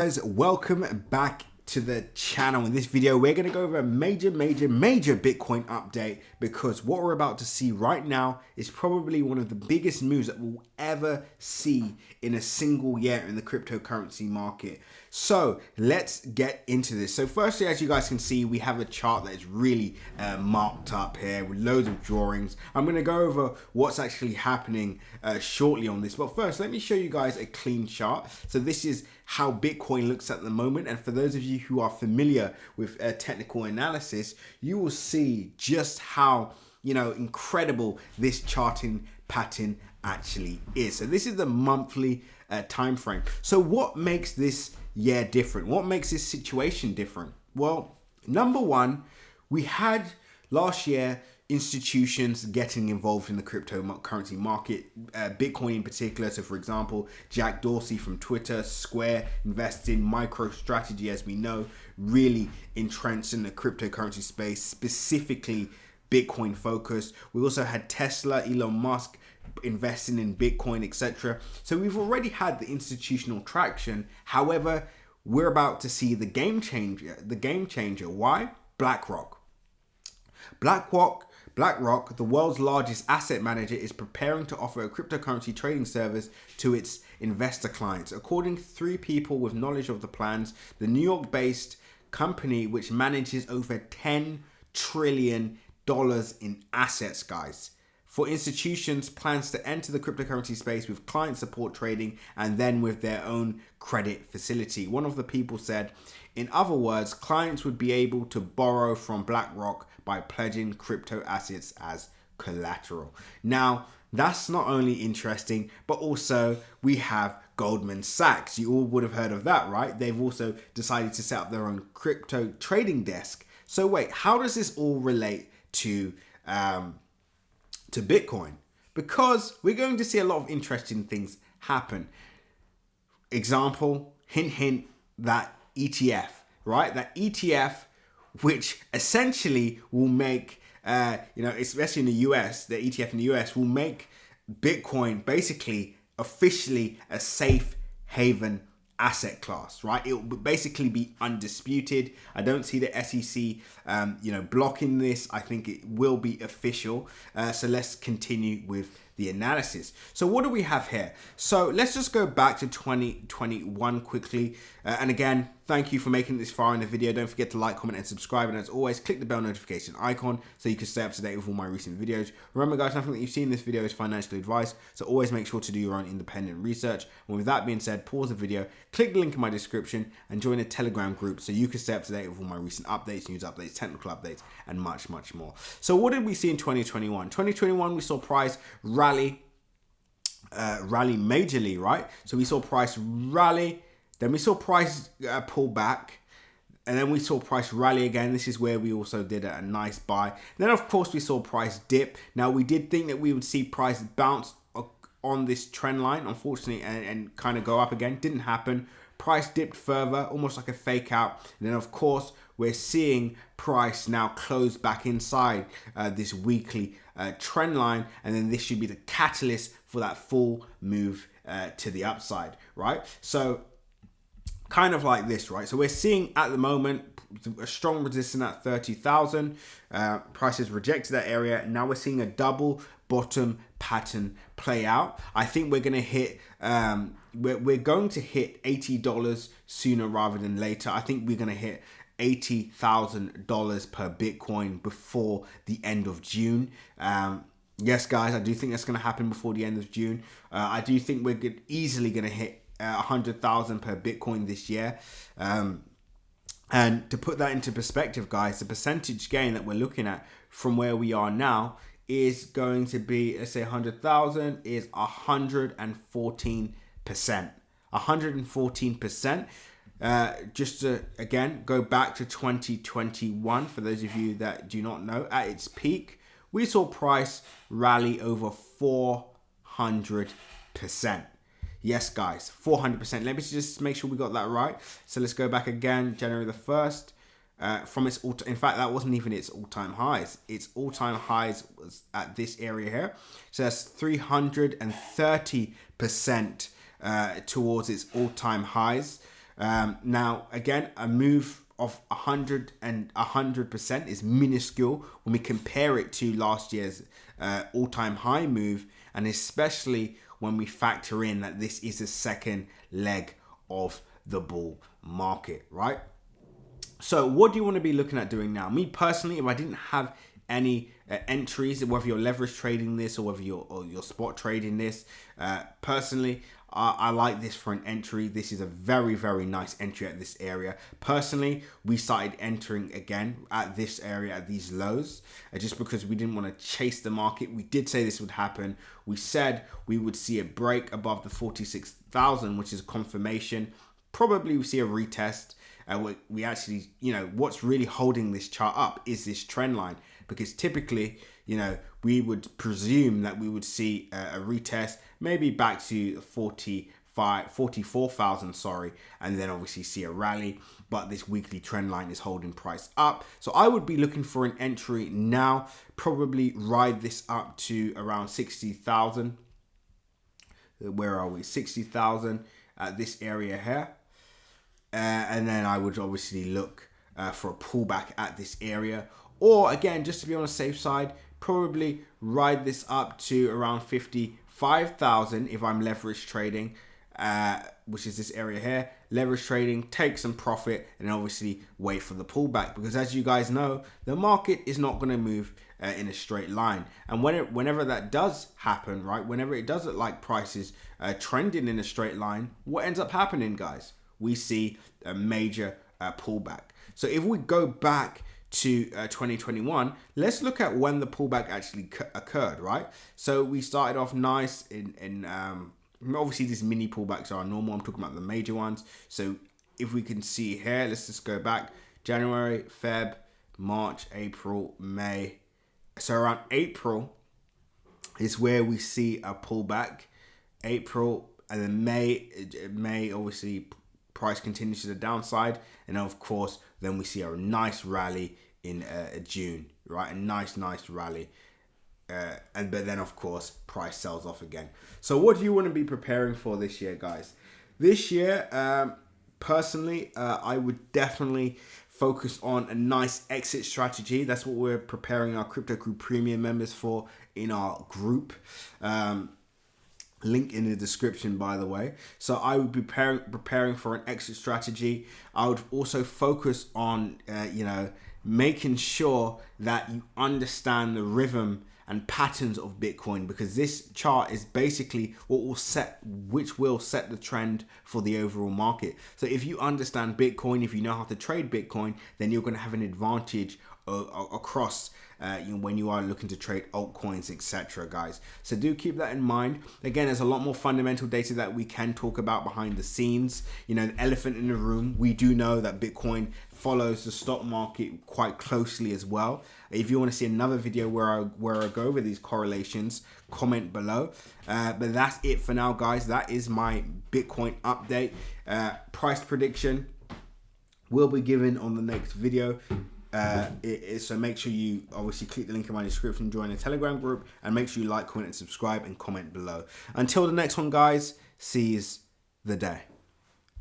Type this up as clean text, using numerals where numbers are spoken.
Guys, welcome back to the channel. In this video we're going to go over a major Bitcoin update, because what we're about to see right now is probably one of the biggest moves that we'll ever see in a single year in the cryptocurrency market. So let's get into this. So firstly, as you guys can see, we have a chart that is really marked up here with loads of drawings. I'm going to go over what's actually happening shortly on this, but first let me show you guys a clean chart. So this is how Bitcoin looks at the moment, and for those of you who are familiar with technical analysis, you will see just how incredible this charting pattern actually is. So this is the monthly time frame. So what makes this year different? What makes this situation different? Well, number one, we had last year institutions getting involved in the cryptocurrency market, Bitcoin in particular. So for example, Jack Dorsey from Twitter, Square investing, MicroStrategy, as we know, really entrenched in the cryptocurrency space, specifically Bitcoin focused. We also had Tesla, Elon Musk investing in Bitcoin, etc. So we've already had the institutional traction. However, we're about to see the game changer. Why? BlackRock, the world's largest asset manager, is preparing to offer a cryptocurrency trading service to its investor clients. According to three people with knowledge of the plans, the New York-based company, which manages over $10 trillion in assets, guys. For institutions, plans to enter the cryptocurrency space with client support trading and then with their own credit facility. One of the people said, in other words, clients would be able to borrow from BlackRock by pledging crypto assets as collateral. Now, that's not only interesting, but also we have Goldman Sachs. You all would have heard of that, right? They've also decided to set up their own crypto trading desk. So wait, how does this all relate to Bitcoin? Because we're going to see a lot of interesting things happen. Example, hint, that ETF, right? That ETF, which essentially will make, especially in the US, the ETF in the US will make Bitcoin basically officially a safe haven asset class, right? It will basically be undisputed. I don't see the SEC, blocking this. I think it will be official. So let's continue with the analysis. So what do we have here? So let's just go back to 2021 quickly. And again, thank you for making it this far in the video. Don't forget to like, comment, and subscribe. And as always, click the bell notification icon so you can stay up to date with all my recent videos. Remember, guys, nothing that you've seen in this video is financial advice. So always make sure to do your own independent research. And with that being said, pause the video, click the link in my description, and join a Telegram group so you can stay up to date with all my recent updates, news updates, technical updates, and much more. So what did we see in 2021? 2021, we saw price rally majorly, right? So we saw price rally, then we saw price pull back, and then we saw price rally again. This is where we also did a nice buy. Then of course we saw price dip. Now we did think that we would see price bounce on this trend line, unfortunately, and kind of go up again. Didn't happen. Price dipped further, almost like a fake out. And then of course we're seeing price now close back inside this weekly trend line, and then this should be the catalyst for that full move to the upside, right? So kind of like this, right? So we're seeing at the moment a strong resistance at 30,000. Price has rejected that area. Now we're seeing a double bottom pattern play out. I think we're going to hit we're going to hit $80 sooner rather than later. I think we're going to hit $80,000 per Bitcoin before the end of June. Yes, guys, I do think that's going to happen before the end of June. I do think we're easily going to hit 100,000 per Bitcoin this year. And to put that into perspective, guys, the percentage gain that we're looking at from where we are now is going to be, let's say 100,000 is 114%. 114%. Just to, again, go back to 2021, for those of you that do not know, at its peak, we saw price rally over 400%. Yes, guys, 400%. Let me just make sure we got that right. So let's go back again, January the 1st. From its in fact, that wasn't even its all-time highs. Its all-time highs was at this area here. So that's 330% towards its all-time highs. Now, again, a move of 100% is minuscule when we compare it to last year's all-time high move, and especially when we factor in that this is a second leg of the bull market, right? So what do you want to be looking at doing now? Me personally, if I didn't have any entries, whether you're leverage trading this or whether you're spot trading this, personally, I like this for an entry. This is a very, very nice entry at this area. Personally, we started entering again at this area, at these lows, just because we didn't want to chase the market. We did say this would happen. We said we would see a break above the 46,000, which is a confirmation. Probably we see a retest. We actually, what's really holding this chart up is this trend line, because typically, we would presume that we would see a retest, maybe back to 44,000, and then obviously see a rally, but this weekly trend line is holding price up. So I would be looking for an entry now, probably ride this up to around 60,000. Where are we? 60,000 at this area here. And then I would obviously look for a pullback at this area, or again, just to be on the safe side, probably ride this up to around 55,000 if I'm leverage trading, which is this area here. Leverage trading, take some profit, and obviously wait for the pullback, because as you guys know, the market is not going to move in a straight line, and whenever that does happen, right, whenever it does look like prices trending in a straight line, what ends up happening, guys? We see a major pullback. So if we go back to 2021, let's look at when the pullback actually occurred, right? So we started off nice in obviously these mini pullbacks are normal. I'm talking about the major ones. So if we can see here, let's just go back. January, Feb, March, April, May. So around April is where we see a pullback. April, and then May obviously price continues to the downside, and of course then we see a nice rally in June, right? A nice rally, but then of course price sells off again. So what do you want to be preparing for this year, guys? This year, personally, I would definitely focus on a nice exit strategy. That's what we're preparing our Crypto Crew Premium members for in our group. Link in the description, by the way. So I would be preparing for an exit strategy. I would also focus on, making sure that you understand the rhythm and patterns of Bitcoin, because this chart is basically which will set the trend for the overall market. So if you understand Bitcoin, if you know how to trade Bitcoin, then you're going to have an advantage across when you are looking to trade altcoins, etc., guys. So do keep that in mind. Again, there's a lot more fundamental data that we can talk about behind the scenes. The elephant in the room, we do know that Bitcoin follows the stock market quite closely as well. If you want to see another video where I go over these correlations, comment below. But that's it for now, guys. That is my Bitcoin update. Price prediction will be given on the next video. So make sure you obviously click the link in my description, join the Telegram group, and make sure you like, comment, and subscribe, and comment below. Until the next one, guys, seize the day.